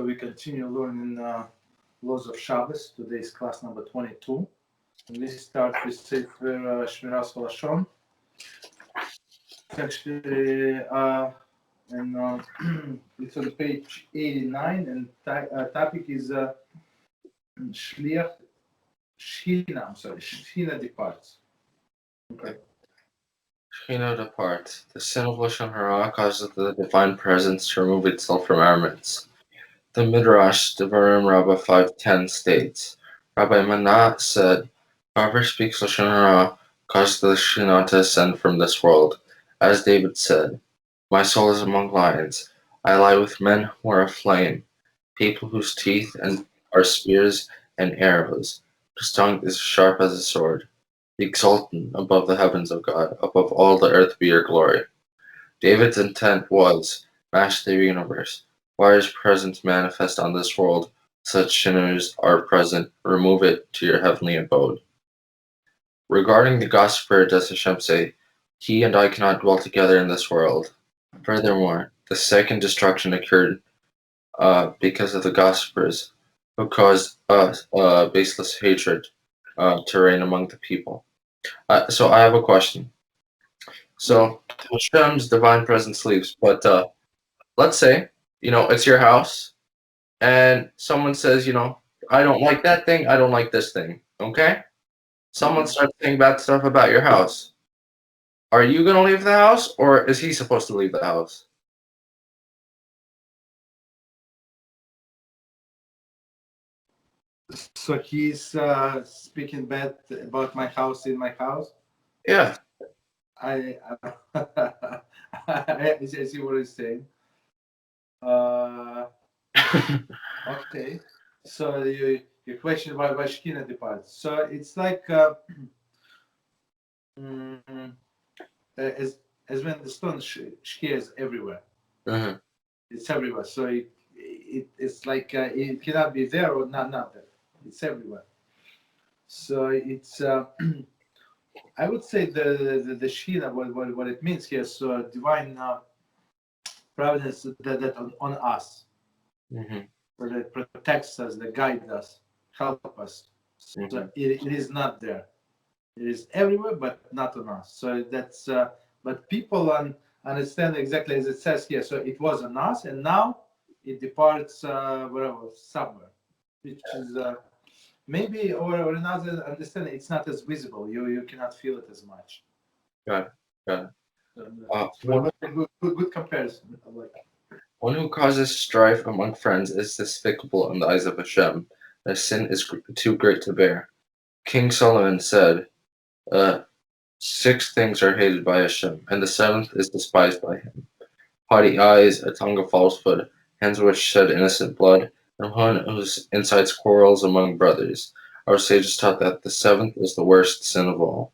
we continue learning laws of Shabbos. Today is class number 22. And we start with Sefer Shmiras Halashon. Actually, and it's on page 89, and topic is Shechina departs. Okay. Shechina departs. The sin of Lashon Hara causes the divine presence to remove itself from Armaments. The Midrash, Devarim Rabbah 5:10 states, Rabbi Manah said, "Whoever speaks Lashon Hara causes the Shekhinah to ascend from this world." As David said, "My soul is among lions. I lie with men who are aflame, people whose teeth are spears and arrows, whose tongue is sharp as a sword. Be exalted above the heavens of God, above all the earth be your glory." David's intent was, master the universe. Why is presence manifest on this world? Such sinners are present. Remove it to your heavenly abode. Regarding the gospel prayer, does Hashem say, "He and I cannot dwell together in this world"? Furthermore, the second destruction occurred because of the gospelers, who caused baseless hatred to reign among the people. So I have a question. So Hashem's divine presence leaves, but let's say, it's your house, and someone says, I don't like that thing, I don't like this thing, okay? Someone starts saying bad stuff about your house. Are you going to leave the house, or is he supposed to leave the house? So he's speaking bad about my house in my house? Yeah. I see what he's saying. Okay. So your question why Shekhinah departs. So it's like as when the stone shares everywhere. Mm-hmm. It's everywhere. So it's like it cannot be there or not there. It's everywhere. So it's I would say the Shekhinah, what it means here. So divine providence that on us. Mm-hmm. So that protects us, that guides us, help us. So it is not there. It is everywhere, but not on us. So that's but people understand exactly as it says here. So it was on us, and now it departs wherever, somewhere, which is maybe or another understanding. It's not as visible. You cannot feel it as much. Got it. Good comparison. I like it. One who causes strife among friends is despicable in the eyes of Hashem. Their sin is too great to bear. King Solomon said, 6 things are hated by Hashem, and the 7th is despised by him: haughty eyes, a tongue of falsehood, hands which shed innocent blood, and one who incites quarrels among brothers. Our sages taught that the 7th is the worst sin of all.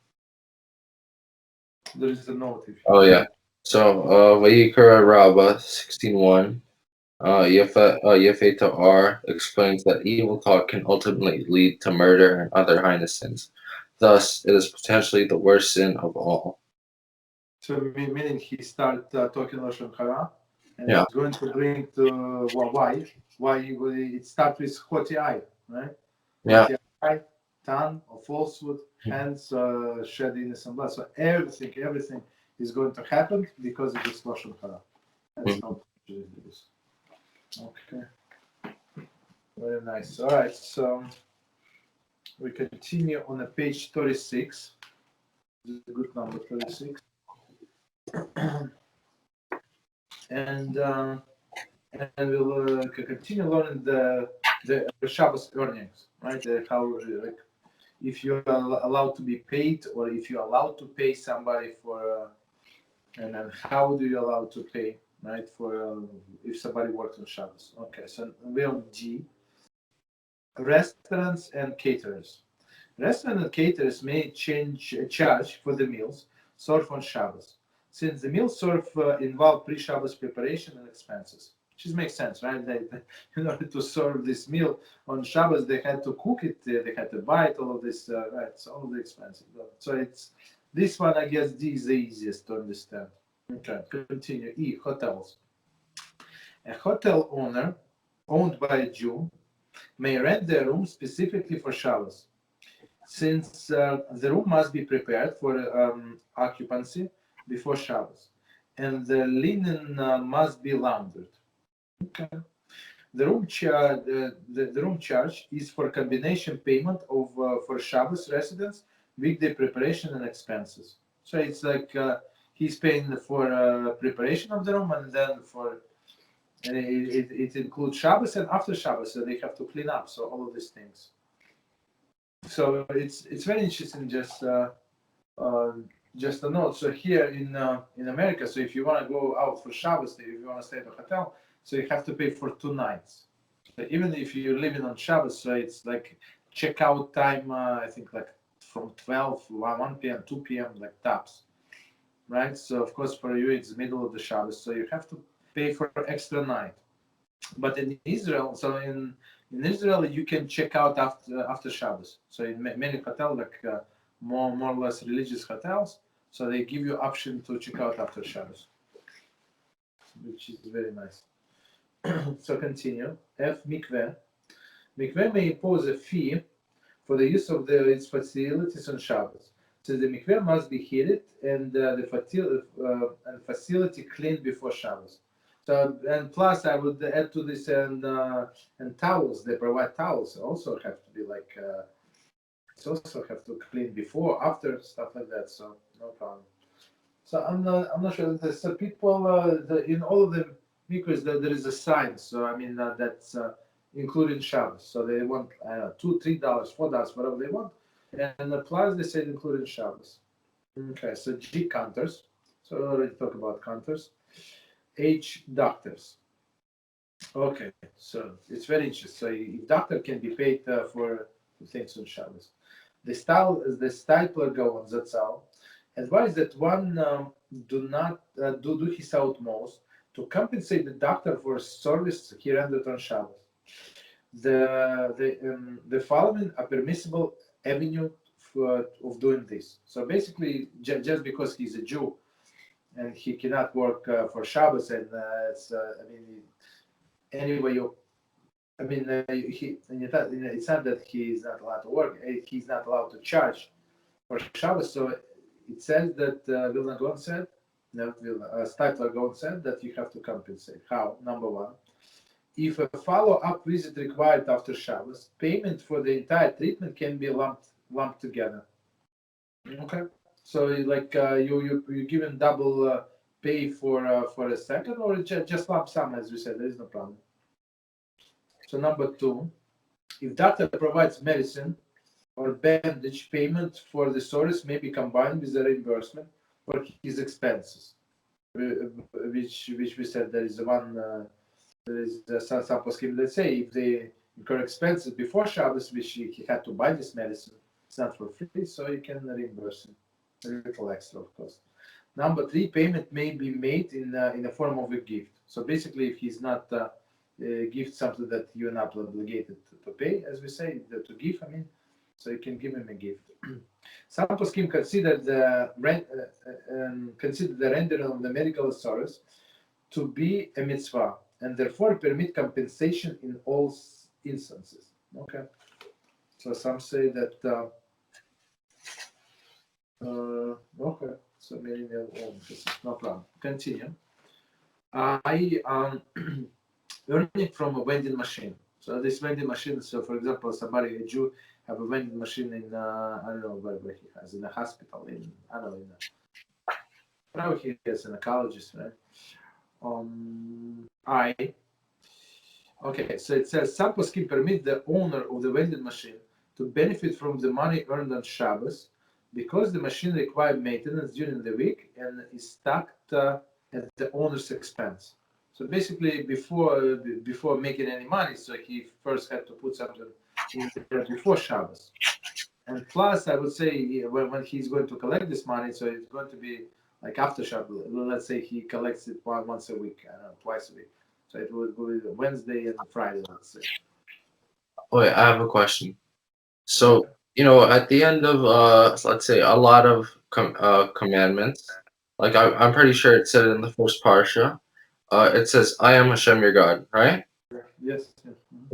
There is a note. Oh yeah. So Vayikra Rabbah 16:1. Yefeta R explains that evil talk can ultimately lead to murder and other heinous sins. Thus, it is potentially the worst sin of all. So meaning he started talking Lashon Hara, and Yeah. it's going to bring to why it starts with haughty eye, right? Yeah. Haughty eye, tongue of falsehood, hands shed innocent blood. So everything is going to happen because of this Lashon Hara. That's how it is. Okay. Very nice. All right. So we continue on page 36. This is a good number, 36. And we'll continue learning the Shabbos earnings, right? How like if you're allowed to be paid, or if you're allowed to pay somebody for, and then how do you allow to pay, right? For if somebody works on Shabbos. Okay, so we're on G. Restaurants and caterers. Restaurants and caterers may charge for the meals served on Shabbos, since the meals served involve pre-Shabbos preparation and expenses. Which makes sense, right? They, in order to serve this meal on Shabbos, they had to cook it, they had to buy it, all of this, right? So all of the expenses. So it's this one, I guess, D is the easiest to understand. Okay, continue. E, hotels. A hotel owner owned by a Jew may rent their room specifically for Shabbos, since the room must be prepared for occupancy before Shabbos, and the linen must be laundered. Okay. The room charge is for combination payment of for Shabbos residents, weekday preparation and expenses. So it's like he's paying for preparation of the room, and then it includes Shabbos and after Shabbos, so they have to clean up. So all of these things. So it's very interesting. Just a note. So here in America, so if you want to go out for Shabbos, if you want to stay at a hotel, so you have to pay for 2 nights. So even if you're living on Shabbos, so it's like checkout time. I think like from 12, 1 p.m., 2 p.m. like tops, right? So of course for you it's middle of the Shabbos, so you have to pay for extra night. But in Israel, so in Israel you can check out after Shabbos. So in many hotels, like more or less religious hotels, so they give you option to check out after Shabbos, which is very nice. So continue. F. Mikveh. Mikveh may impose a fee for the use of its facilities on Shabbos. So the mikveh must be heated and the facility cleaned before Shabbos. So and plus I would add to this and towels. They provide towels also have to be like also have to clean before, after, stuff like that. So no problem. So I'm not sure. So people in all of the mikvahs there is a sign. So I mean that's including Shabbos. So they want $2, $3, $4, whatever they want, and the plus they said including Shabbos. Okay, so G counters. So we already talked about counters. H doctors. Okay, so it's very interesting. So doctor can be paid for things on Shabbos. The stipler Gaon Zatzal advised that one do not do his utmost to compensate the doctor for service he rendered on Shabbos. The following are permissible avenue of doing this. So basically, just because he's a Jew and he cannot work for Shabbos, and I mean, anyway, I mean, it's not that he is not allowed to work. He's not allowed to charge for Shabbos. So it says that Vilna Gaon said, no, Stipler Gaon said that you have to compensate. How? Number one, if a follow-up visit required after Shabbos, payment for the entire treatment can be lumped together. Okay, so like you given double pay for a second, or just lump sum, as we said, there is no problem. So number two, if doctor provides medicine or bandage, payment for the source may be combined with the reimbursement for his expenses, which we said there is one. There is some poskim that say if they incur expenses before Shabbos, which he had to buy this medicine, it's not for free, so you can reimburse him a little extra, of course. Number three, payment may be made in the form of a gift. So basically, if he's not gift something that you're not obligated to pay, as we say, to give, I mean, so you can give him a gift. Some poskim consider the rendering of the medical service to be a mitzvah, and therefore permit compensation in all instances. Okay, so some say that. Okay, so maybe no problem. Continue. I earning from a vending machine. So this vending machine. So for example, a Jew, have a vending machine in I don't know where he has, in a hospital, in I don't know, probably he has in a colleges, right? Okay, so it says some poskim permit the owner of the vending machine to benefit from the money earned on Shabbos because the machine requires maintenance during the week and is stocked at the owner's expense. So basically, before making any money, so he first had to put something in there before Shabbos. And plus, I would say when he's going to collect this money, so it's going to be like after Shabbos. Let's say he collects it once a week, I don't know, twice a week. So it would be Wednesday and Friday, let's say. Wait, I have a question. So, at the end of, let's say, a lot of commandments, like I'm pretty sure it said in the first parsha, it says, I am Hashem your God, right? Yes.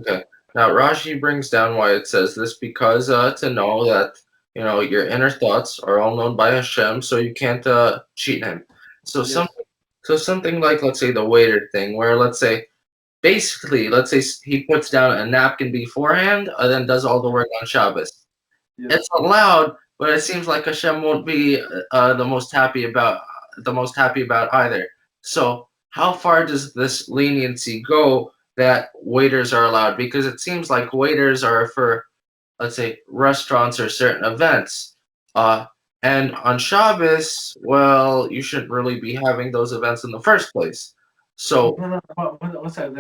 Okay. Now Rashi brings down why it says this because to know that your inner thoughts are all known by Hashem, so you can't cheat him. So Yes. something like, let's say, the waiter thing, where let's say he puts down a napkin beforehand and then does all the work on Shabbos. Yes. It's allowed, but it seems like Hashem won't be the most happy about either. So how far does this leniency go that waiters are allowed? Because it seems like waiters are for, let's say, restaurants or certain events. And on Shabbos, well, you shouldn't really be having those events in the first place. So, No. What's that?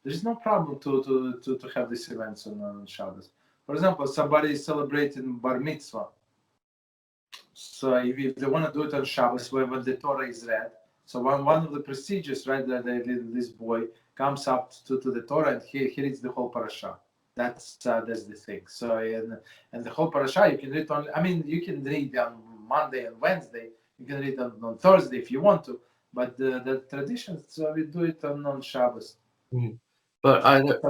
There's no problem to have these events on Shabbos. For example, somebody is celebrating bar mitzvah. So if they want to do it on Shabbos, when the Torah is read, so one of the procedures, right, that this boy comes up to the Torah and he reads the whole parasha. That's the thing. So and the whole parasha you can read on. I mean, you can read on Monday and Wednesday. You can read on Thursday if you want to. But the tradition, so we do it on Shabbos. but either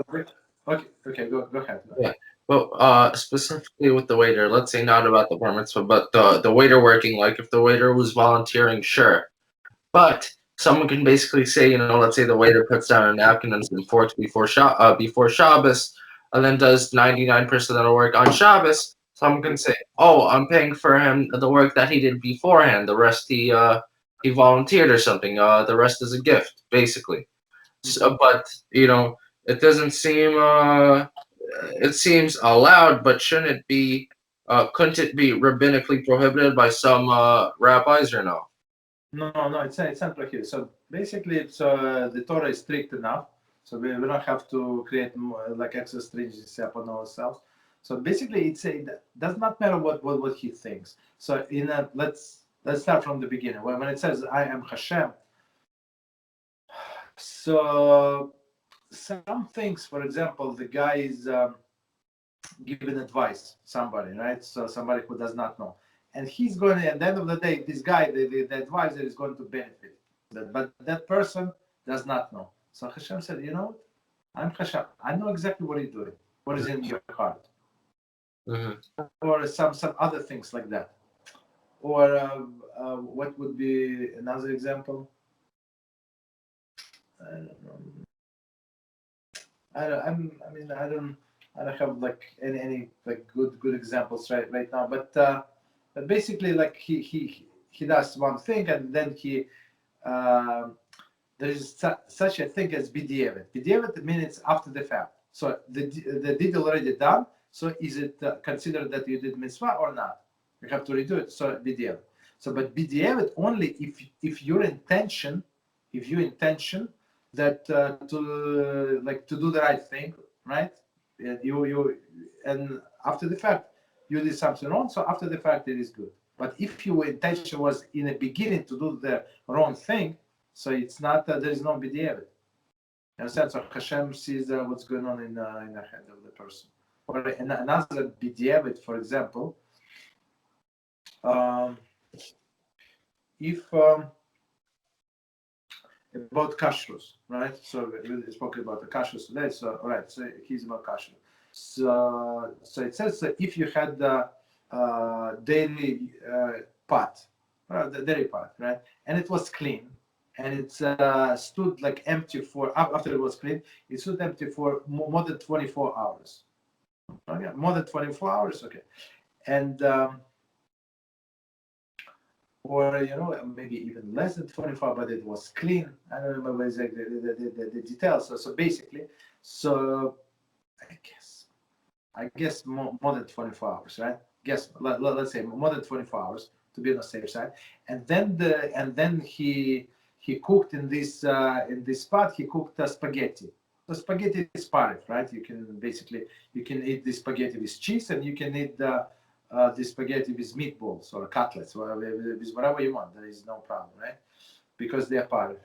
Okay, go ahead. yeah. Well, specifically with the waiter, let's say not about the bar mitzvah, but the waiter working. Like if the waiter was volunteering, sure. But someone can basically say, let's say the waiter puts down a napkin and some forks before Shabbos, and then does 99% of the work on Shabbos. Someone can say, "Oh, I'm paying for him the work that he did beforehand. The rest he volunteered or something. The rest is a gift, basically." So, but it doesn't seem. It seems allowed, but shouldn't it be? Couldn't it be rabbinically prohibited by some rabbis or no? No, it's not prohibited. So basically, the Torah is strict enough, so we don't have to create more, like extra stringency upon ourselves. So basically, it does not matter what he thinks. So let's start from the beginning. When it says I am Hashem, so some things, for example, the guy is giving advice, somebody, right? So somebody who does not know. And he's going to, at the end of the day, this guy, the advisor, is going to benefit. But that person does not know. So Hashem said, I'm Hashem. I know exactly what you're doing, what is in your heart. Or some other things like that. Or what would be another example? I don't know. I don't have like any like good examples right now. But basically, like he does one thing, and then there is such a thing as BeEzrat. BeEzrat means it's after the fact. So the deed already done. So is it considered that you did mitzvah or not? You have to redo it. So BeEzrat. So but BeEzrat only if your intention, that to do the right thing, right? And after the fact you did something wrong. So after the fact it is good. But if your intention was in the beginning to do the wrong thing, so it's not there is no BeEzrat. You understand? So Hashem sees what's going on in the head of the person. Or another BeEzrat, for example, if about kashrus, right? So we spoke about the kashrus today. So all right, so he's about kashrus. So it says that if you had the daily pot, the dairy pot, right, and it was clean, and it stood like empty for after it was clean, it stood empty for more than 24 hours. Okay, more than 24 hours. Okay, and or maybe even less than 24, but it was clean. I don't remember exactly the details. So basically, I guess more than 24 hours, right? Let's say more than 24 hours to be on the safe side. And then he cooked in this pot. He cooked spaghetti. The spaghetti is part, right? You can eat the spaghetti with cheese, and you can eat the spaghetti with meatballs or cutlets, or with whatever you want. There is no problem, right? Because they are part.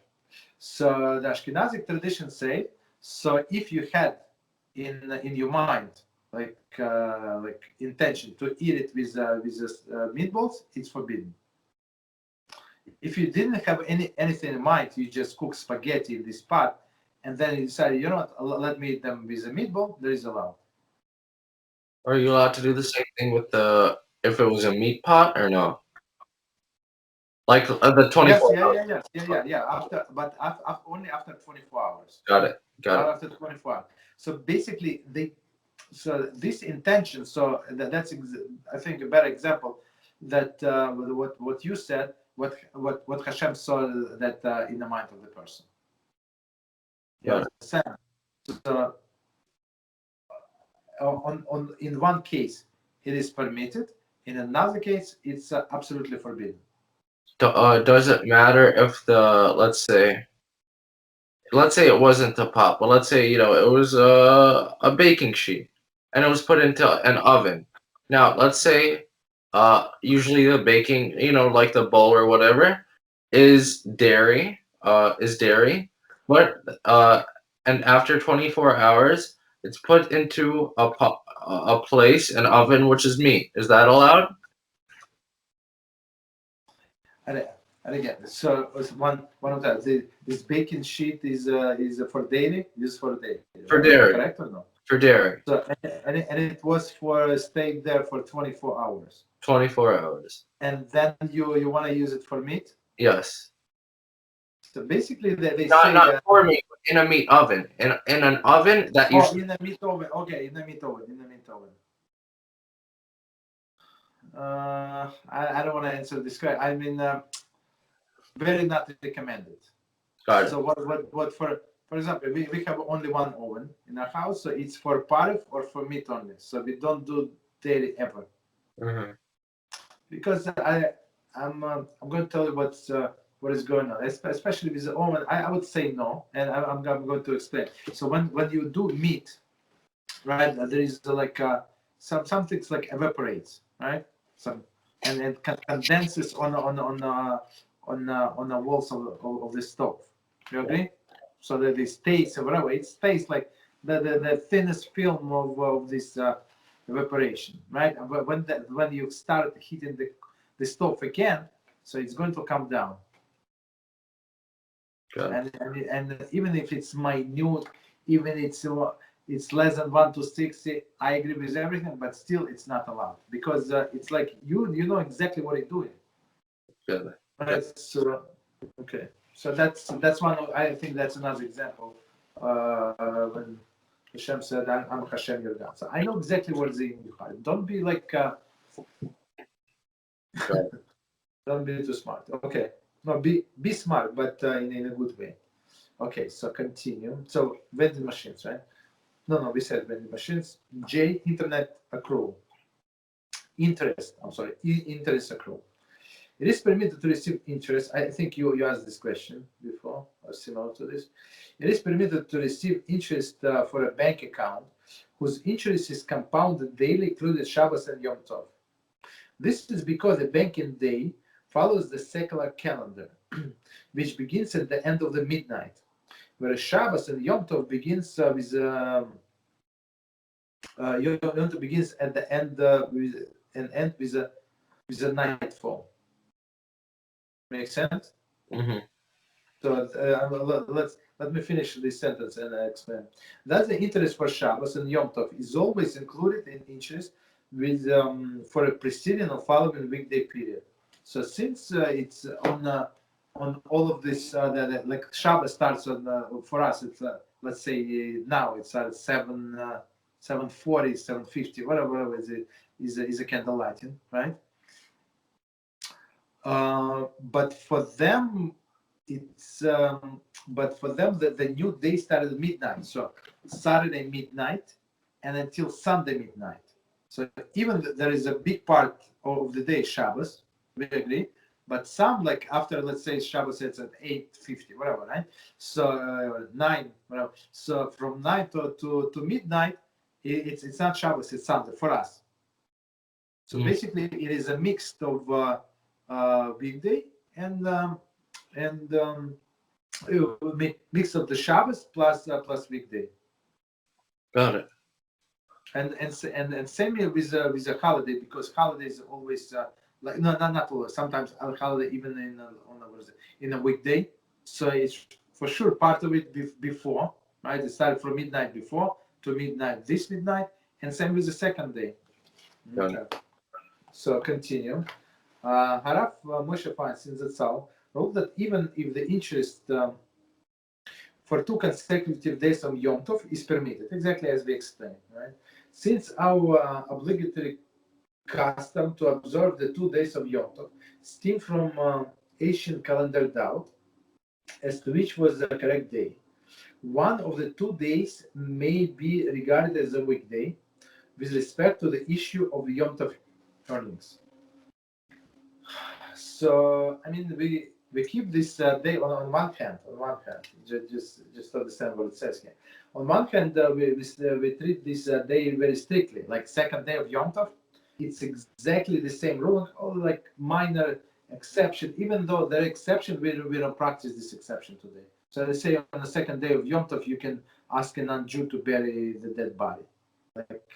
So the Ashkenazic tradition say, so if you had in your mind like intention to eat it with meatballs, it's forbidden. If you didn't have anything in mind, you just cook spaghetti in this pot, and then you decide, you know what, let me eat them with a meatball, there is allowed. Are you allowed to do the same thing with if it was a meat pot or no? Like the 24 Yes, yeah. Only after 24 hours. Got it. After 24 hours. So basically, so this intention. So that's I think a better example that what you said, what Hashem saw that in the mind of the person. You understand? So in one case it is permitted, in another case it's absolutely forbidden. Does it matter if let's say it wasn't a pot, but let's say, it was a baking sheet and it was put into an oven. Now, let's say usually the baking, like the bowl or whatever, is dairy, but and after 24 hours, it's put into a place, an oven, which is meat. Is that allowed? And again, so one of that, this baking sheet is for dairy, used for dairy. For dairy. Correct or no? For dairy. So and it was for staying there for 24 hours. 24 hours. And then you want to use it for meat? Yes. So basically, they not, say not for meat, in a meat oven, in an oven that you. In a meat oven. Okay, in a meat oven. I don't want to answer this question. I mean, very not recommended. Got it. So what for example, we have only one oven in our house, so it's for parif or for meat only. So we don't do dairy ever. Mm-hmm. Because I'm going to tell you what is going on, especially with the oven. I would say no, and I'm going to explain. So when you do meat, right, there is like some things like evaporates, right? And it condenses on the walls of the stove. You agree? So that it stays, whatever it stays like the thinnest film of this evaporation, right? When you start heating the stove again, so it's going to come down. And even if it's minute, even it's less than 1 to 60, I agree with everything, but still it's not allowed because it's like you know exactly what you're doing. Good. Right? So okay, so that's one. I think that's another example when Hashem said, "I'm Hashem your God." So I know exactly what is in your heart. Don't be like, don't be too smart. Okay, no, be smart, but in a good way. Okay, so continue. So vending machines, right? No, we said vending machines. J, internet accrual. Interest. I'm sorry, interest accrual. It is permitted to receive interest. I think you asked this question before, or similar to this. It is permitted to receive interest for a bank account whose interest is compounded daily, including Shabbos and Yom Tov. This is because the banking day follows the secular calendar, which begins at the end of the midnight, whereas Shabbos and Yom Tov begins with Yom Tov begins at the end with a nightfall. Make sense? Mm-hmm. So let me finish this sentence and explain. Thus, the interest for Shabbos and Yom Tov is always included in interest with for a preceding or following weekday period. So since it's on all of this, like Shabbos starts on for us, it's let's say now it's at 7:40, 7:50, whatever is a candle lighting, right? But for them, the new day started at midnight. So Saturday midnight and until Sunday midnight. So even there is a big part of the day Shabbos, we agree. But some, like after, let's say Shabbos it's at 8:50, whatever, right? So 9, whatever. So from 9 to midnight, it's not Shabbos, it's Sunday for us. So basically, it is a mix of weekday and mix of the Shabbos plus weekday. Got it. And same here with a holiday, because holidays always not always. Sometimes a holiday even in a weekday. So for sure part of it before, right? It started from midnight before to midnight this midnight, and same with the second day. Okay. So continue. Harav Moshe finds in the Tzal rule that even if the interest for 2 consecutive days of Yom Tov is permitted, exactly as we explained, right? Since our obligatory custom to observe the 2 days of Yom Tov stem from ancient calendar doubt as to which was the correct day, one of the 2 days may be regarded as a weekday with respect to the issue of Yom Tov earnings. So, I mean, we keep this day on one hand, just understand what it says here. On one hand, we treat this day very strictly, like second day of Yom Tov. It's exactly the same rule, only like minor exception. Even though there are exception, we don't practice this exception today. So they say on the second day of Yom Tov, you can ask a non-Jew to bury the dead body. Like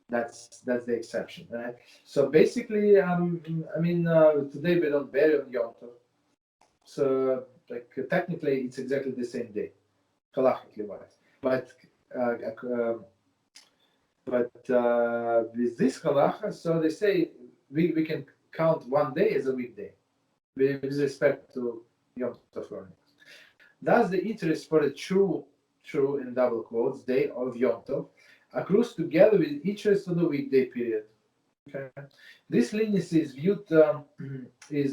that's the exception, right? So basically, today we don't bury on Yom Tov. So like technically, it's exactly the same day, halachically wise. But with this halacha, so they say we can count one day as a weekday with respect to Yom Tov earnings. Thus, the interest for a true in double quotes day of Yom Tov accrues together with interest on the weekday period. Okay, this leniency is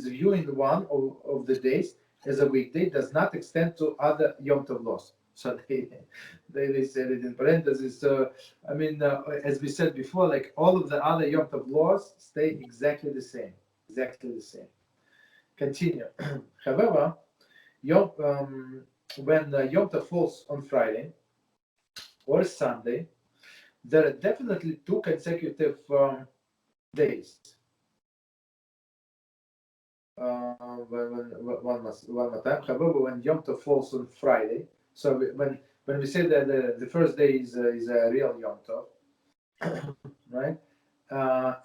viewing one of the days as a weekday does not extend to other Yom Tov laws. So they said it in parentheses. So as we said before, like all of the other Yom Tov laws stay exactly the same. Continue. However, when Yom Tov falls on Friday or Sunday, there are definitely 2 consecutive days. One more time. However, when Yom Tov falls on Friday, so when we say that the first day is a real Yom Tov, right?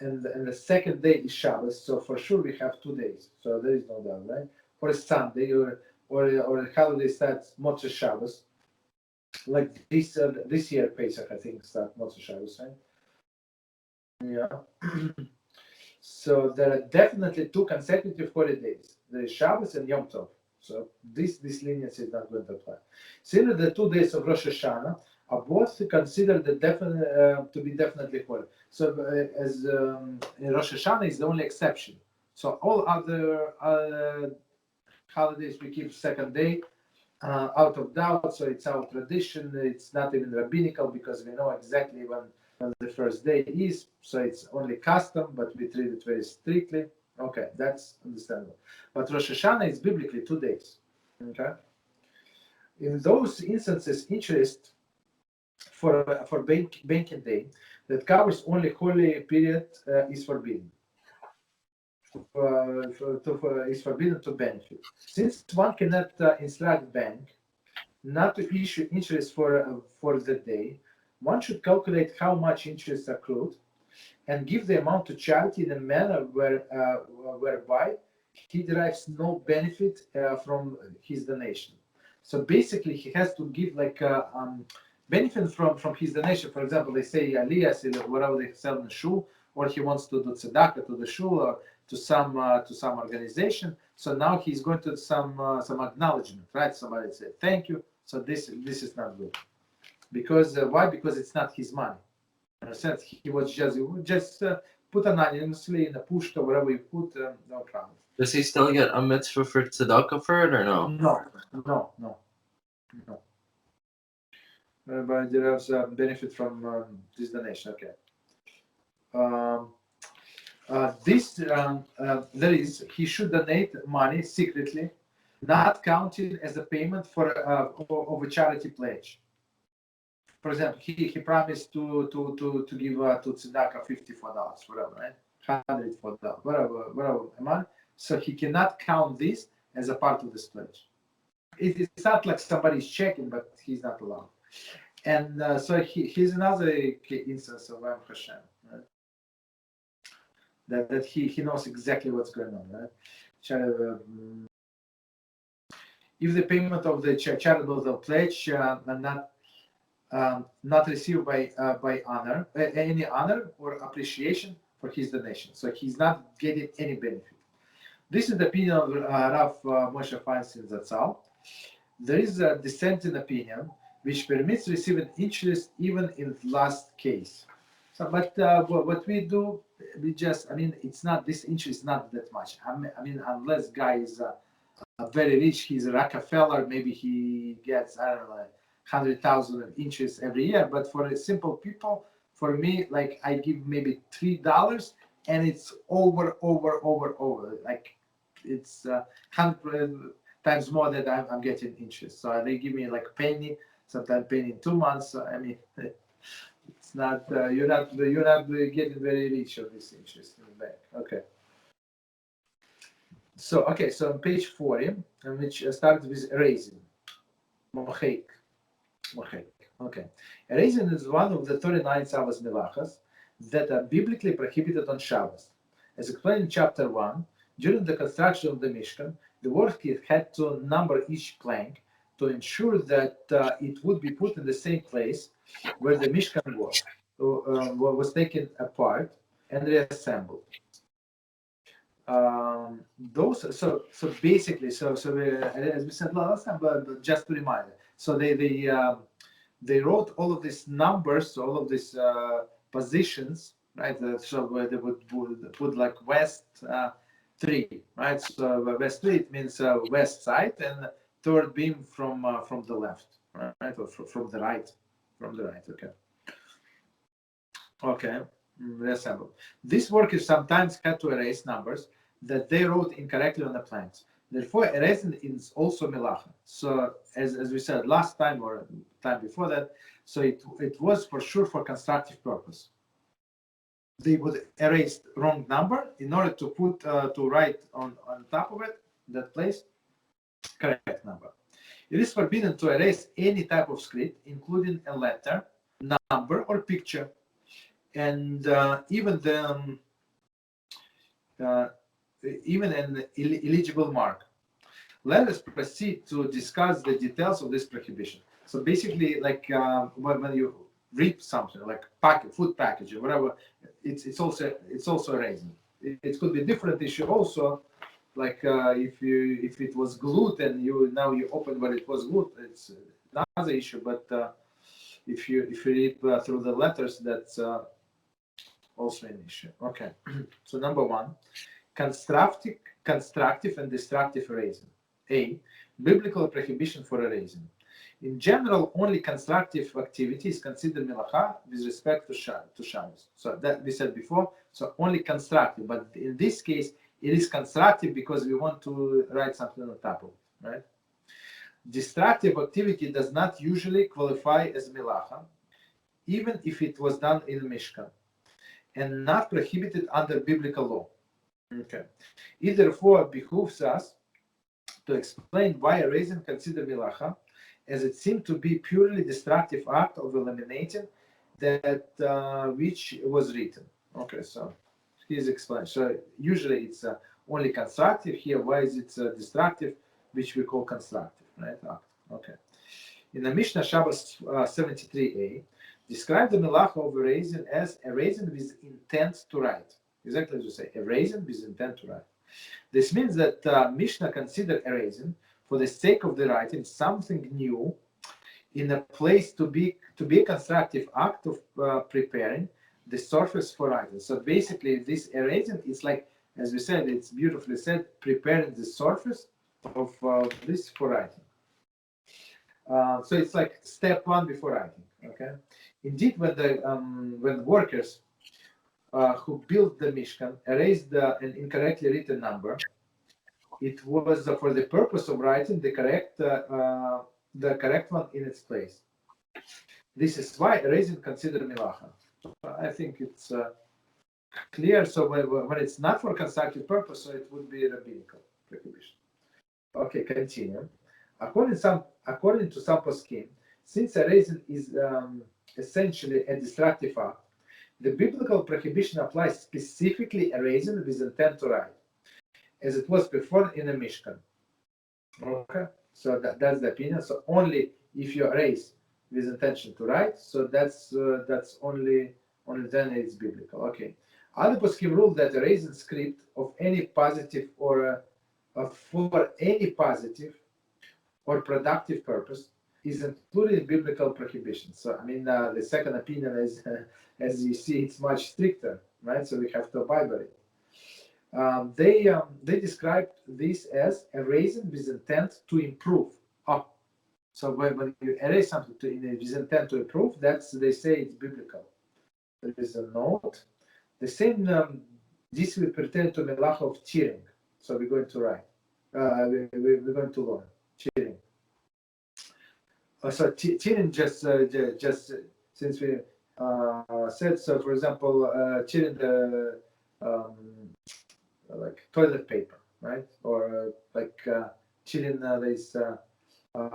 And the second day is Shabbos, so for sure we have 2 days. So there is no doubt, right? Or a Sunday, or a holiday starts Motzei Shabbos, like this year Pesach, I think, start Motzei Shabbos, right? Yeah. So there are definitely 2 consecutive holidays. There is Shabbos and Yom Tov. So this leniency is not going to apply. Similar, the 2 days of Rosh Hashanah are both considered to be definitely holy. So as Rosh Hashanah is the only exception. So all other holidays we keep second day out of doubt. So it's our tradition. It's not even rabbinical because we know exactly when the first day is. So it's only custom, but we treat it very strictly. Okay, that's understandable. But Rosh Hashanah is biblically 2 days. Okay. In those instances, interest for banking day that covers only holy period is forbidden. Is forbidden to benefit. Since one cannot instruct bank not to issue interest for the day, one should calculate how much interest accrued and give the amount to charity in a manner whereby he derives no benefit from his donation. So basically, he has to give like benefit from his donation. For example, they say aliyah, whatever they sell in the shul, or he wants to do tzedakah to the shul or to some organization. So now he's going to some acknowledgement, right? Somebody said thank you. So this is not good. Because why? Because it's not his money. In a sense, he was just put anonymously in a pushka, wherever you put, no problem. Does he still get a mitzvah for tzedakah for it or no? No. But there is benefit from this donation. Okay. He should donate money secretly, not counted as a payment of a charity pledge. For example, he promised to give to tzedakah $54, whatever, right? $104, whatever amount. So he cannot count this as a part of this pledge. It's not like somebody's checking, but he's not allowed. And so here's another instance of ROSH HASHANAH, right? That he knows exactly what's going on, right? if the payment of the charitable pledge not received by honor, any honor or appreciation for his donation. So he's not getting any benefit. This is the opinion of Rav Moshe Feinstein Zatzal. There is a dissenting opinion which permits receiving interest even in the last case. So, but what we do, we just, I mean, it's not, this interest is not that much. I mean, unless guy is very rich, he's a Rockefeller, maybe he gets, I don't know, 100,000 interest every year. But for simple people, for me, like I give maybe $3 and it's over. Like it's 100 times more that I'm getting interest. So they give me like a penny, sometimes penny in 2 months. So, I mean, it's not, you're not getting very rich of this interest in the bank. Okay. So, okay, so on page 40, which starts with erasing. Mocheik. Okay. Erasing is one of the 39 Shabbos Melachas that are biblically prohibited on Shabbos. As explained in chapter 1, during the construction of the Mishkan, the workers had to number each plank to ensure that it would be put in the same place where the Mishkan was taken apart and reassembled. So basically, as we said last time, but just to remind you, so they wrote all of these numbers, all of these positions, right? So they would put like West 3, right? So West 3, it means west side, and third beam from the left, right? Or from the right, okay. Reassemble. This workers sometimes had to erase numbers that they wrote incorrectly on the plans. Therefore, erasing is also melacha. So, as we said last time or time before that, so it was for sure for constructive purpose. They would erase wrong number in order to put to write on top of it, that place, correct number. It is forbidden to erase any type of script, including a letter, number, or picture, and even an illegible mark. Let us proceed to discuss the details of this prohibition. So basically, like when you read something like food package or whatever, it's also erasing. It could be a different issue also, like if it was glued and now you open where it was glued, it's another issue. But if you read through the letters, that's also an issue. Okay, so number 1. Constructive and destructive erasing. A. Biblical prohibition for erasing. In general, only constructive activity is considered melacha with respect to Shabbos. So that we said before. So only constructive, but in this case, it is constructive because we want to write something on top of it, right? Destructive activity does not usually qualify as melacha, even if it was done in Mishkan, and not prohibited under biblical law. Okay. It therefore behooves us to explain why erasing considered melacha, as it seemed to be purely destructive act of eliminating that which was written. Okay, so here's explained. So usually it's only constructive. Here, why is it destructive, which we call constructive, right? Act. Okay. In the Mishnah Shabbos 73a, describe the melacha of erasing as erasing with intent to write. Exactly as you say, erasing with intent to write. This means that Mishnah considered erasing for the sake of the writing something new in a place to be a constructive act of preparing the surface for writing. So basically, this erasing is like, as we said, it's beautifully said, preparing the surface of this for writing. So it's like step 1 before writing. Okay. Indeed, when workers who built the Mishkan erased an incorrectly written number, it was for the purpose of writing the correct one in its place. This is why erasing considered melacha. I think it's clear. So when it's not for constructive purpose, so it would be a rabbinical prohibition. Okay, continue. According to some poskim, since erasing is essentially a destructive act, the biblical prohibition applies specifically erasing with intent to write, as it was performed in the Mishkan. Okay, So that's the opinion. So only if you erase with intention to write, so that's only then it's biblical. Okay. Other poskim rule that erasing script of any positive or for any positive or productive purpose is included in biblical prohibition. So I mean, the second opinion is, as you see, it's much stricter, right? So we have to abide by it. They describe this as erasing with intent to improve. Oh, so when you erase something with intent to improve, that's they say it's biblical. There is a note. The same this will pertain to melach of cheering. So we're going to write. We're going to learn cheering. So cheering just since we said so. For example, cheering the like toilet paper, right? Or like cheering this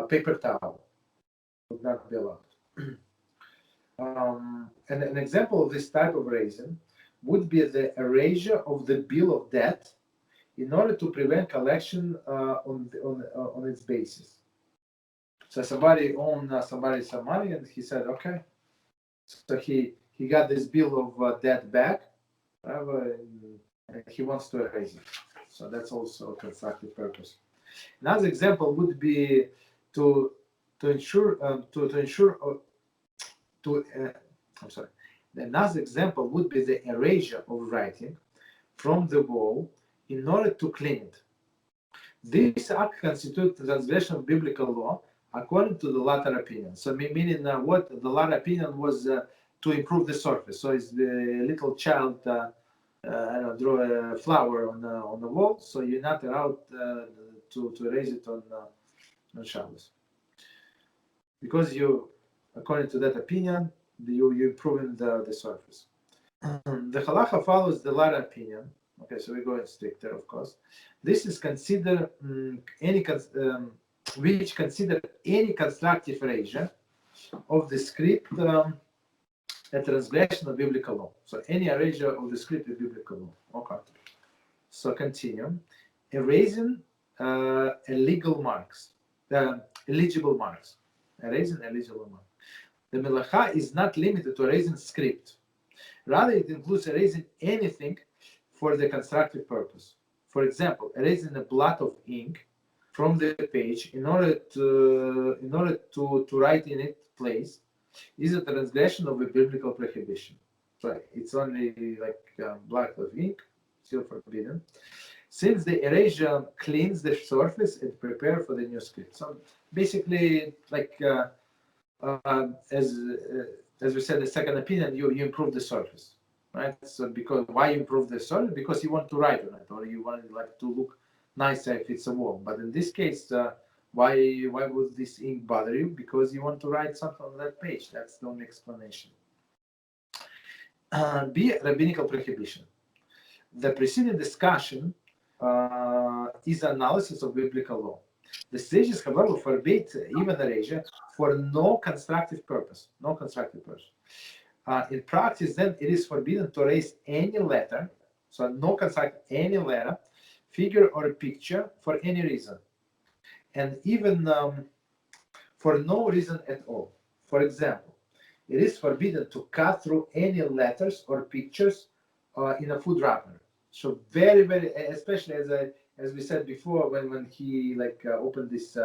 paper towel would not be allowed. And an example of this type of erasing would be the erasure of the bill of debt in order to prevent collection on its basis. So somebody owned somebody some money, and he said, okay. So he got this bill of debt back, and he wants to erase it. So that's also a constructive purpose. Another example would be to ensure. Another example would be the erasure of writing from the wall in order to clean it. This act constitutes transgression of biblical law according to the latter opinion. So meaning what the latter opinion was to improve the surface. So it's the little child draw a flower on the wall, so you're not allowed to erase it on Shabbos. Because you, according to that opinion, you're improving the surface. The halacha follows the latter opinion. Okay, so we're going stricter, of course. This is considered which consider any constructive erasure of the script a transgression of biblical law. So any erasure of the script is biblical law. Okay. So continue. Erasing illegal marks, illegible marks. Erasing illegible marks. The melacha is not limited to erasing script. Rather, it includes erasing anything for the constructive purpose. For example, erasing a blot of ink from the page in order to write in its place is a transgression of a biblical prohibition. So it's only like blot of ink, still forbidden. Since the erasure cleans the surface and prepare for the new script. So basically, like as we said, the second opinion, you improve the surface, right? So because why you improve the surface? Because you want to write on it, or you want like to look nicer if it's a wall. But in this case, why would this ink bother you? Because you want to write something on that page. That's the only explanation. B, Rabbinical Prohibition. The preceding discussion is analysis of biblical law. The sages, however, forbade even erasure for no constructive purpose. No constructive purpose. In practice, then, it is forbidden to erase any letter, so no construct any letter, figure, or picture for any reason, and even for no reason at all. For example, it is forbidden to cut through any letters or pictures in a food wrapper. So very, very, especially as we said before, when he opened this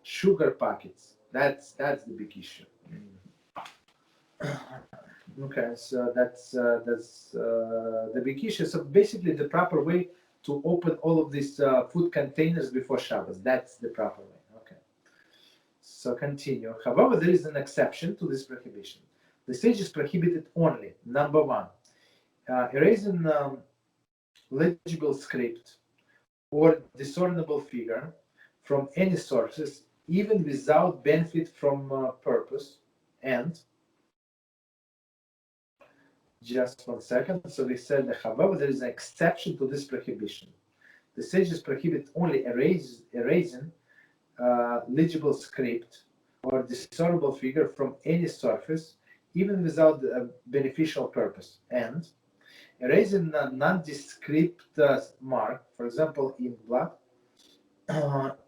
sugar packets, that's the big issue. Okay, so that's the big issue. So basically, the proper way to open all of these food containers before Shabbos, that's the proper way. Okay. So continue. However, there is an exception to this prohibition. The sages prohibited only, number one, erasing legible script or discernible figure from any sources, even without benefit from purpose. And just 1 second. So we said that, however, there is an exception to this prohibition. The sages prohibit only erasing legible script or discernible figure from any surface, even without a beneficial purpose. And erasing a nondescript mark, for example, ink blot,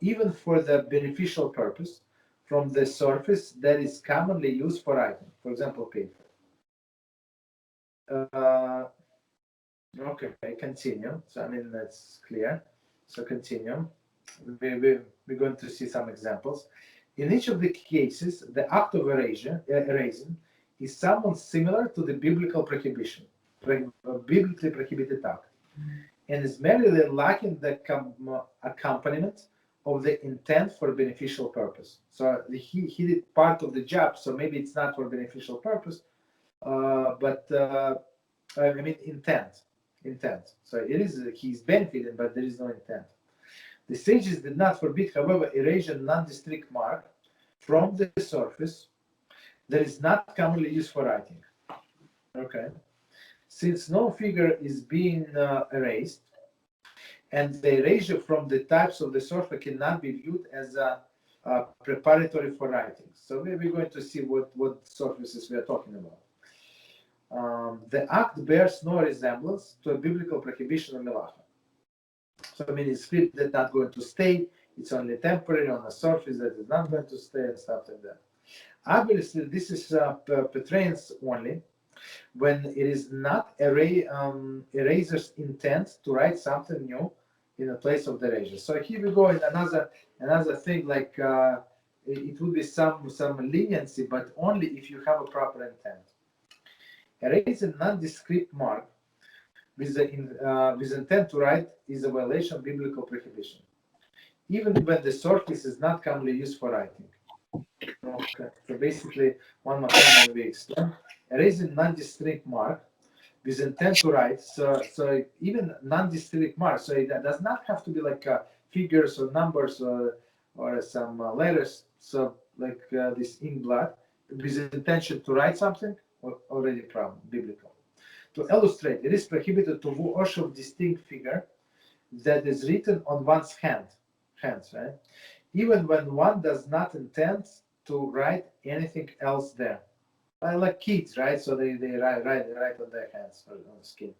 even for the beneficial purpose, from the surface that is commonly used for writing, for example, paper. Okay, continue. So, I mean, that's clear. So, continue. We're going to see some examples. In each of the cases, the act of erasing is somewhat similar to the biblical prohibition, biblically prohibited act, and is merely lacking the accompaniment of the intent for beneficial purpose. So he did part of the job, so maybe it's not for beneficial purpose, but I mean intent. So it is he's benefited, but there is no intent. The sages did not forbid, however, erase a non-distinct mark from the surface that is not commonly used for writing. Okay, since no figure is being erased, and the erasure from the types of the surface cannot be viewed as a preparatory for writing. So we're going to see what surfaces we are talking about. The act bears no resemblance to a biblical prohibition of melacha. So I mean, it's script that's not going to stay. It's only temporary on a surface that is not going to stay and stuff like that. Obviously, this is Petraeans only when it is not eraser's intent to write something new in the place of the erasure. So here we go in another thing, like it would be some leniency, but only if you have a proper intent. Erase a nondescript mark with intent to write is a violation of biblical prohibition, even when the surface is not commonly used for writing. Okay. So basically, one more time we explain. Erasing non-distinct mark with intent to write. So even non-distinct mark. So it does not have to be like figures or numbers or some letters. So like this ink blot with intention to write something already problem biblical. To illustrate, it is prohibited to wash of distinct figure that is written on one's hands, right? Even when one does not intend to write anything else there. Like kids, right? So they write on their hands or on the skin.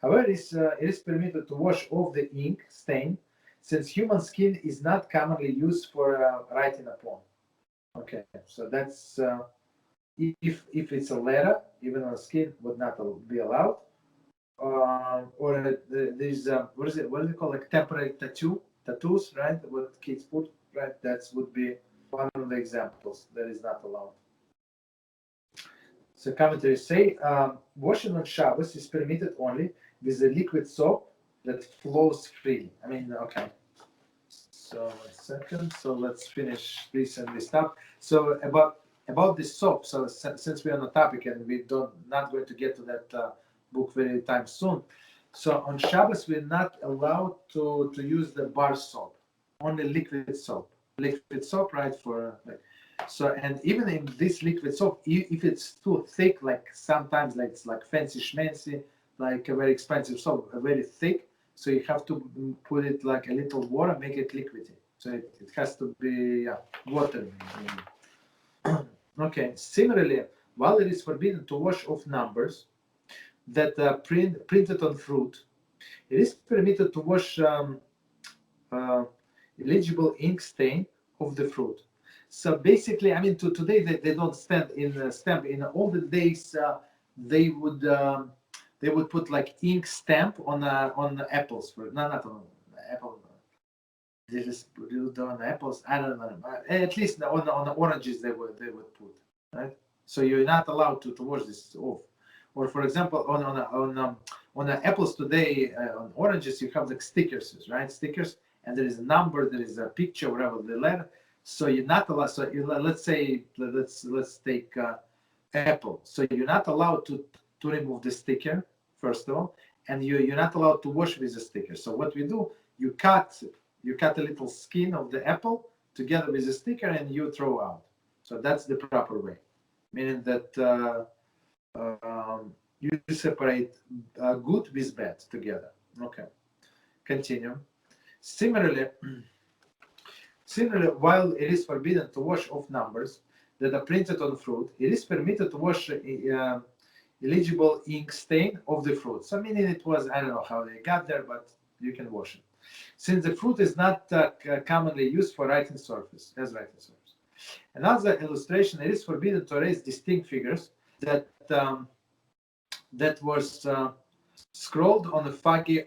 However, it is permitted to wash off the ink stain, since human skin is not commonly used for writing upon. Okay, so that's if it's a letter, even on skin, would not be allowed. Or there's what is it called, like temporary tattoos, right? What kids put, right? That would be one of the examples that is not allowed. So commentaries say washing on Shabbos is permitted only with a liquid soap that flows freely. I mean, okay. So a second. So let's finish this and this stuff. So about this soap. So since we're on the topic and we not going to get to that book very time soon. So on Shabbos we're not allowed to use the bar soap, only liquid soap. Liquid soap, right? For like. So, and even in this liquid soap, if it's too thick, like sometimes like it's like fancy schmancy, like a very expensive soap, very thick, so you have to put it like a little water, make it liquidy. So it has to be watery. Okay. Similarly, while it is forbidden to wash off numbers that are printed on fruit, it is permitted to wash illegible ink stain of the fruit. So basically, I mean, today they don't stamp in all the days. They would put like ink stamp on the apples for not on apple. They just put it on apples. I don't know. At least on the oranges they would put, right. So you're not allowed to wash this off. Or for example, on the apples today, on oranges you have like stickers, right? Stickers, and there is a number, there is a picture, whatever the letter. So you're not allowed. So let's say let's take apple. So you're not allowed to remove the sticker first of all, and you're not allowed to wash with the sticker. So what we do, you cut a little skin of the apple together with the sticker, and you throw out. So that's the proper way, meaning that you separate good with bad together. Okay, continue. Similarly, while it is forbidden to wash off numbers that are printed on fruit, it is permitted to wash illegible ink stain of the fruit. So meaning it was, I don't know how they got there, but You can wash it. Since the fruit is not commonly used for writing surface, as writing surface. Another illustration: it is forbidden to erase distinct figures that was scrolled on the foggy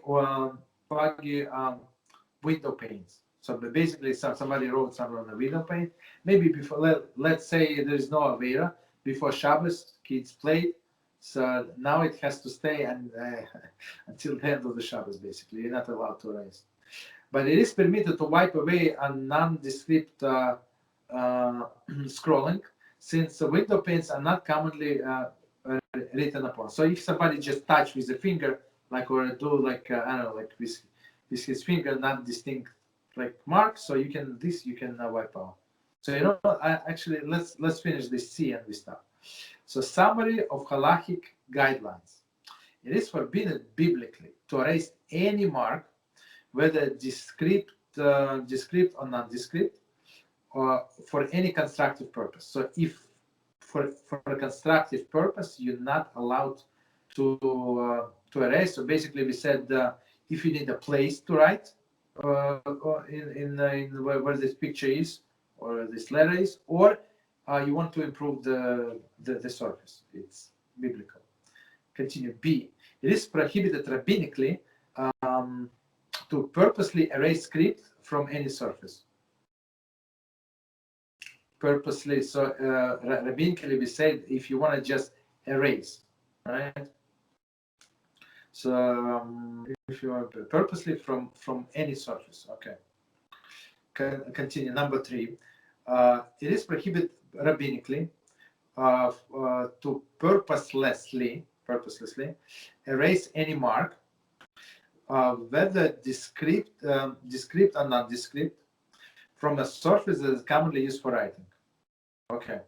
window panes. So basically, somebody wrote something on the window pane. Maybe before, let's say there is no Avera, before Shabbos, kids played. So now it has to stay until the end of the Shabbos, basically. You're not allowed to erase. But it is permitted to wipe away a nondescript scrolling, since the window panes are not commonly written upon. So if somebody just touch with a finger, like, or do like, I don't know, like with his finger, not distinct like mark, so you can wipe out. So actually let's finish this C and we stop. So summary of Hallachic guidelines: it is forbidden biblically to erase any mark, whether descript or non-descript, or for any constructive purpose. So if for a constructive purpose, you're not allowed to erase. So basically, we said if you need a place to write, in where this picture is or this letter is, or you want to improve the surface, it's biblical. Continue. B. It is prohibited rabbinically to purposely erase script from any surface. Purposely. So rabbinically, we said if you want to just erase, right? So if you want purposely from any surface, okay. Continue. Number 3. It is prohibited rabbinically to purposelessly erase any mark, whether descript or non-descript, from a surface that is commonly used for writing. Okay.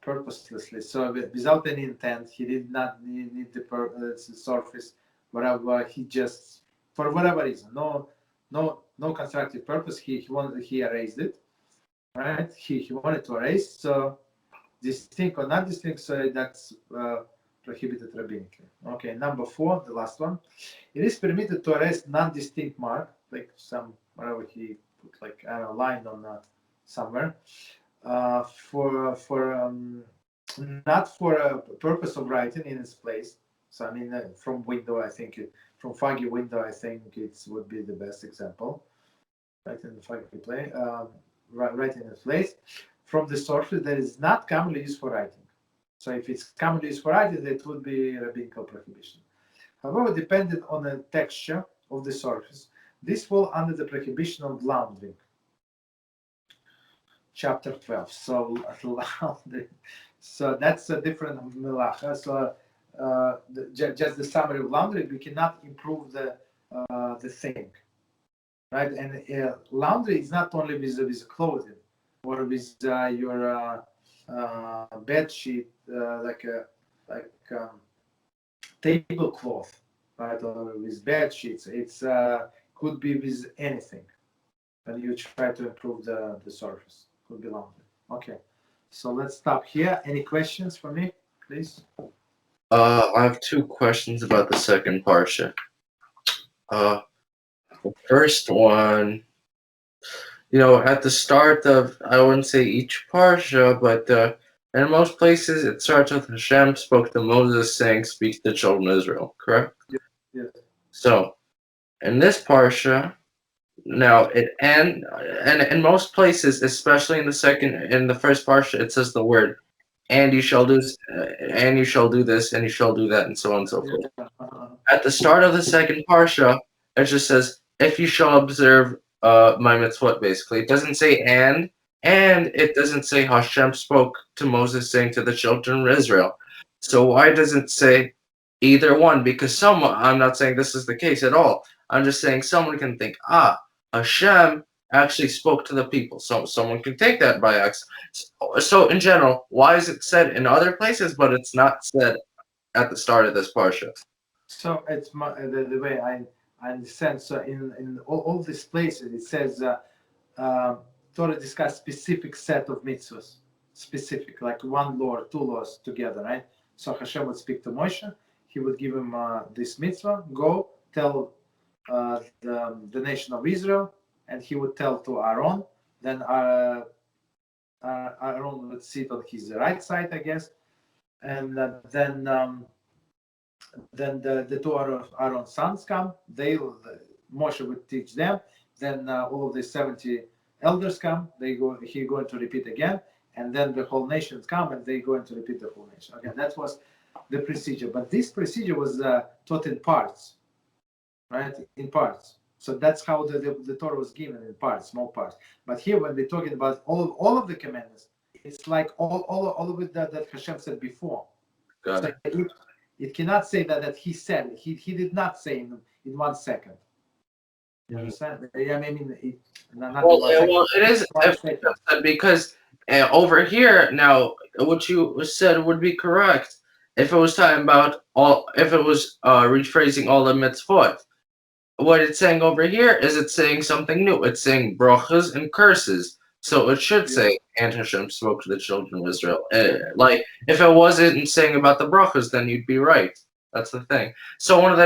Purposelessly, so without any intent, he did not need the surface, whatever, he just, for whatever reason, no constructive purpose, he erased it, right? He wanted to erase, so distinct or not distinct, so that's prohibited rabbinically. Okay, number 4, the last one. It is permitted to erase non-distinct mark, like some, whatever he put, like, I don't know, line on somewhere, not for a purpose of writing in its place. So I mean, from window, I think from foggy window, I think it would be the best example. Right in the foggy play, right in its place, from the surface that is not commonly used for writing. So if it's commonly used for writing, it would be rabbinical prohibition. However, depending on the texture of the surface, this falls under the prohibition of laundering. Chapter 12. So laundering. So that's a different melacha. So just the summary of laundry, we cannot improve the thing, right? And laundry is not only with clothing or with your bed sheet, like tablecloth, right? Or with bed sheets. It's could be with anything, and you try to improve the surface. Could be laundry. Okay. So let's stop here. Any questions for me, please? I have 2 questions about the second parsha. The first one, at the start of, I wouldn't say each parsha, but in most places it starts with Hashem spoke to Moses, saying, "Speak to the children of Israel." Correct? Yes. So, in this parsha, now it and in most places, especially in the first parsha, it says the word, "And you shall do, and you shall do this, and you shall do that," and so on and so forth. At the start of the second parsha, it just says, "If you shall observe my mitzvot," basically. It doesn't say and it doesn't say Hashem spoke to Moses, saying to the children of Israel. So why doesn't it say either one? Because I'm not saying this is the case at all. I'm just saying someone can think, Hashem actually spoke to the people. So someone can take that by accident. So in general, why is it said in other places, but it's not said at the start of this parsha? So it's the way I understand. So in all these places, it says Torah discuss specific set of mitzvahs, specific, like 1 law or 2 laws together, right? So Hashem would speak to Moshe. He would give him this mitzvah, go tell the nation of Israel, and he would tell to Aaron. Then Aaron would sit on his right side, I guess, and then the two Aaron's sons come. Moshe would teach them. Then all of the 70 elders come. He going to repeat again, and then the whole nations come, and they going to repeat the whole nation. Okay, that was the procedure. But this procedure was taught in parts, right? In parts. So that's how the Torah was given, in parts, small parts. But here, when we're talking about all of the commandments, it's like all of it that Hashem said before. Got So it. it cannot say that he said. He did not say in 1 second. You understand? I mean, not Well, in 1 second. well, it is 1 second. because over here now, what you said would be correct if it was talking about if it was rephrasing all the mitzvot. What it's saying over here is it's saying something new. It's saying brachas and curses. So it should say, and Hashem spoke to the children of Israel. Like, if it wasn't saying about the brachas, then you'd be right. That's the thing. So one of the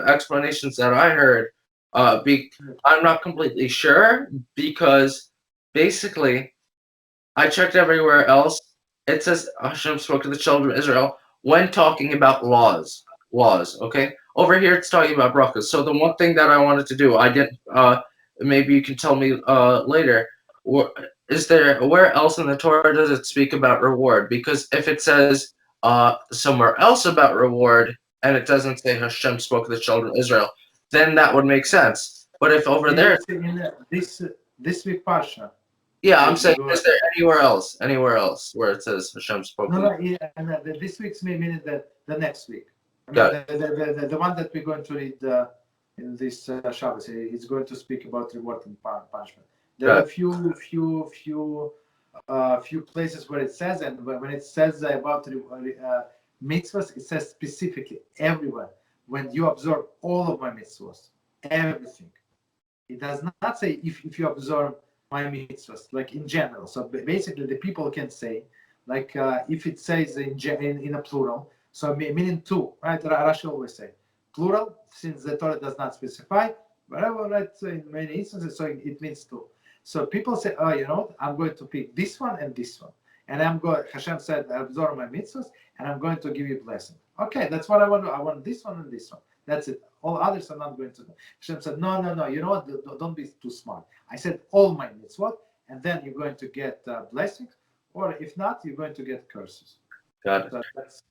explanations that I heard, I'm not completely sure, because basically, I checked everywhere else. It says Hashem spoke to the children of Israel when talking about laws. Laws, okay? Over here, it's talking about brachas. So the one thing that I wanted to do, I didn't. Maybe you can tell me later. Where else in the Torah does it speak about reward? Because if it says somewhere else about reward, and it doesn't say Hashem spoke to the children of Israel, then that would make sense. But if over there, in this week parsha. yeah, I'm saying, is there anywhere else where it says Hashem spoke? No, yeah, and this week's meaning that the next week. I mean, Got the one that we're going to read in this Shabbos, it's going to speak about reward and punishment. There are a few places where it says, and when it says about mitzvahs, it says specifically everywhere. When you observe all of my mitzvahs, everything. It does not say if you observe my mitzvahs, like in general. So basically, the people can say, like if it says in a plural, so meaning two, right? Rashi always say plural, since the Torah does not specify, whatever, right? So in many instances, so it means two. So people say, oh, you know, I'm going to pick this one and this one, and Hashem said, observe my mitzvahs, and I'm going to give you blessing. Okay, that's what I want. I want this one and this one. That's it. All others are not going to do. Hashem said, no. You know what? Don't be too smart. I said all my mitzvot, and then you're going to get blessings, or if not, you're going to get curses. Got it. So that's,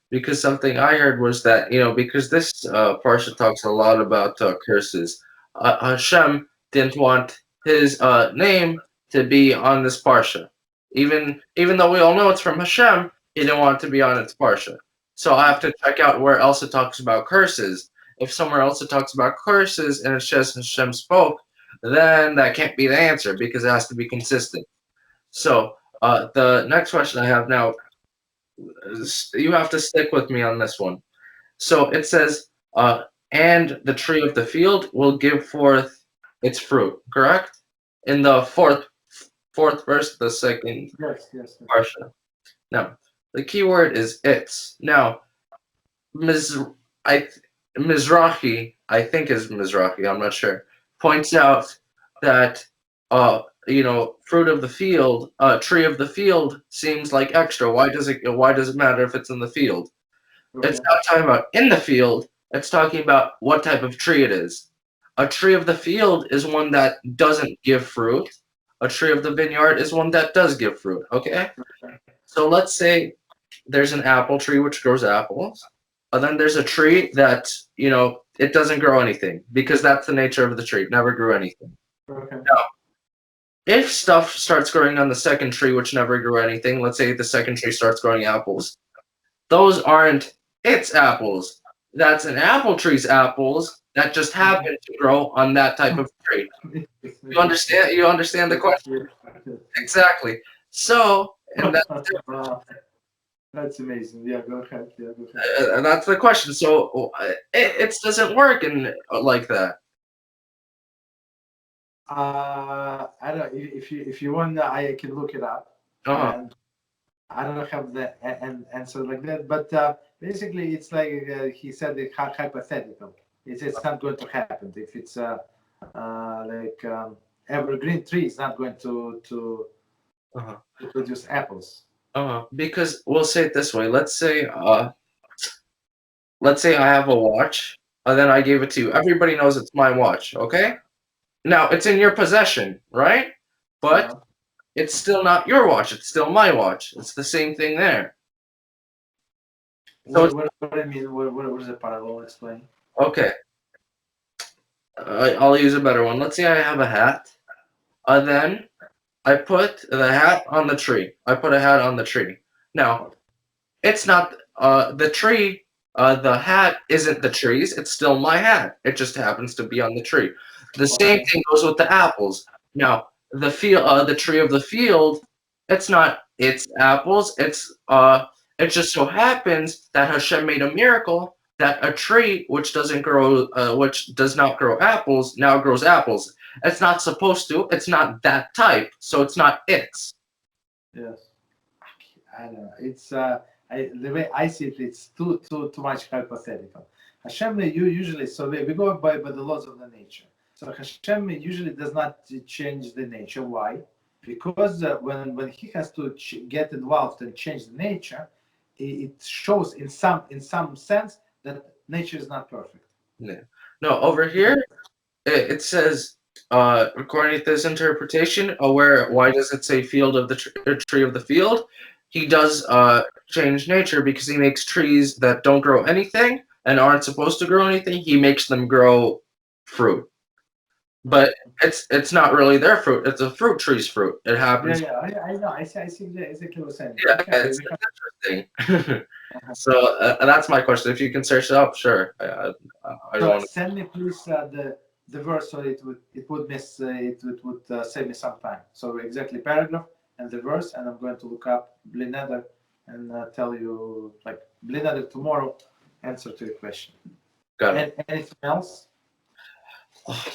Because something I heard was that, because this parsha talks a lot about curses. Hashem didn't want his name to be on this parsha. Even though we all know it's from Hashem, he didn't want it to be on its parsha. So I have to check out where else it talks about curses. If somewhere else it talks about curses and it says Hashem spoke, then that can't be the answer, because it has to be consistent. So the next question I have now, you have to stick with me on this one. So it says, and the tree of the field will give forth its fruit, correct? In the fourth verse, the second yes. parsha. Now, the key word is its. Now, Mizrahi, I think is Mizrahi, I'm not sure, points out that fruit of the field, tree of the field seems like extra. Why does it matter if it's in the field? Okay. It's not talking about in the field, it's talking about what type of tree it is. A tree of the field is one that doesn't give fruit. A tree of the vineyard is one that does give fruit, okay? So let's say there's an apple tree which grows apples, and then there's a tree that, it doesn't grow anything, because that's the nature of the tree. It never grew anything. Okay. Now, if stuff starts growing on the second tree which never grew anything, let's say the second tree starts growing apples, those aren't its apples. That's an apple tree's apples that just happen to grow on that type of tree. You understand? You understand the question? Exactly. So, and that's amazing. Yeah, go ahead. That's the question. So it doesn't work like that. I don't know if you want. I can look it up. I don't have the answer like that, but basically it's like he said, hypothetical. It's not going to happen. If it's like evergreen tree, it's not going to produce apples. Because we'll say it this way. Let's say I have a watch, and then I gave it to you. Everybody knows it's my watch, okay? Now, it's in your possession, right? But it's still not your watch. It's still my watch. It's the same thing there. So what do I mean? What is the parallel? Explain. Okay. I'll use a better one. Let's say I have a hat. Then I put the hat on the tree. I put a hat on the tree. Now, it's not the tree. The hat isn't the tree's. It's still my hat. It just happens to be on the tree. The same thing goes with the apples. Now, the tree of the field, it's not its apples. It just so happens that Hashem made a miracle that a tree which does not grow apples now grows apples. It's not supposed to. It's not that type, so it's not its. Yes, I don't know. It's the way I see it. It's too much hypothetical. Hashem usually, so we go by the laws of the nature. So Hashem usually does not change the nature. Why? Because when he has to get involved and change the nature, it shows in some sense that nature is not perfect. Yeah. No, over here it says, according to this interpretation, why does it say field of the tree of the field? He does change nature because he makes trees that don't grow anything and aren't supposed to grow anything. He makes them grow fruit. But it's not really their fruit. It's a fruit tree's fruit. It happens. Yeah, I know. I see exactly what you're saying. Yeah, it's interesting. So that's my question. If you can search it up, sure. I don't want to... Send me please the verse, so it would save me some time. So exactly paragraph and the verse, and I'm going to look up Bli Neder and tell you, like, Bli Neder tomorrow answer to your question. Got it. Anything else?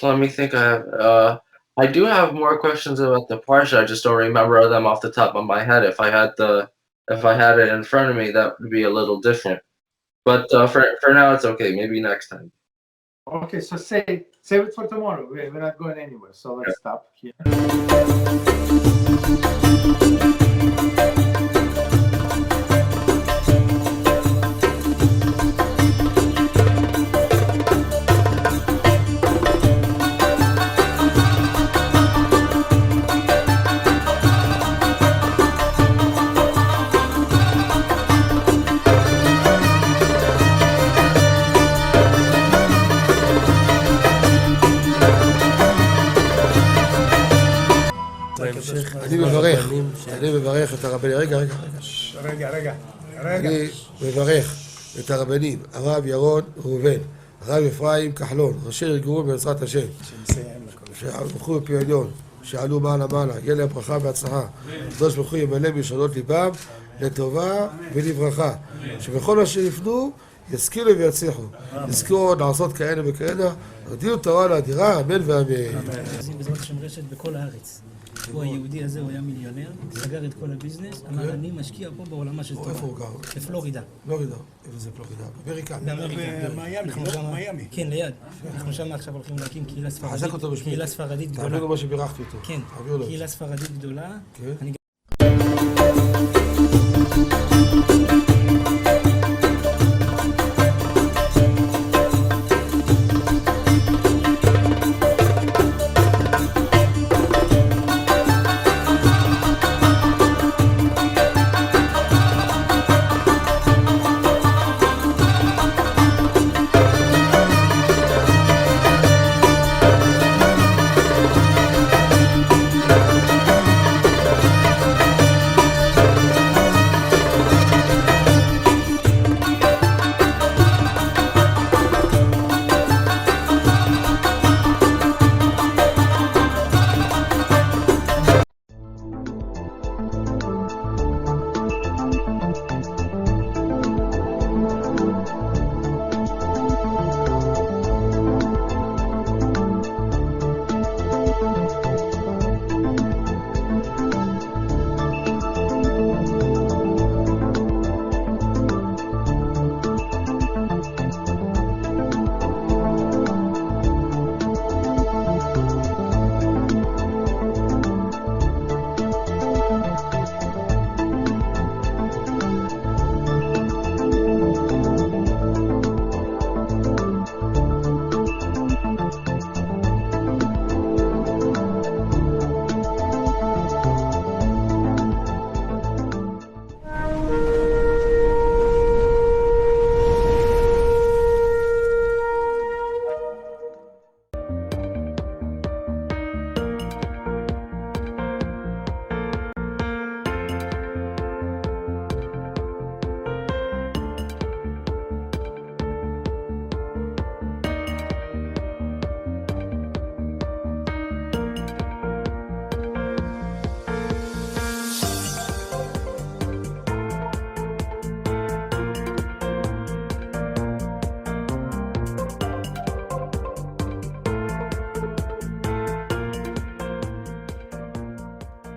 Let me think. I do have more questions about the parsha. I just don't remember them off the top of my head. If I had it in front of me, that would be a little different. But for now, it's okay. Maybe next time. Okay, so save it for tomorrow. We're not going anywhere. So let's stop here. אני מברך את הרבנים, רגע. אני מברך את הרבנים, הרב ירון ראובן, הרב אפרים כחלון, ראשי ארגון בעזרת השם, שהלכו בפי עליון, שעלו מעלה, יהיה להם ברכה והצלחה, הקדוש ברוך הוא ימלא בישועות ליבם לטובה ולברכה, שבכל אשר יפנו ישכילו ויצליחו, יזכרו לעשות כאלה וכאלה, הודיעו תורה לאדירה, אמן ואמן. בעזרת השם רשת בכל הארץ. הוא היהודי הזה, הוא היה מיליונר, סגר את כל הביזנס, אמר אני משקיע פה בעולמה של תורה. איפה הוא גר? בפלורידה. פלורידה, איפה זה פלורידה? באמריקה. במיימי. כן, ליד. אנחנו שם עכשיו הולכים להקים קהילה ספרדית. חזק אותו בשמי. קהילה ספרדית גדולה. תעבירו מה שבירכתי אותו. כן, קהילה ספרדית גדולה.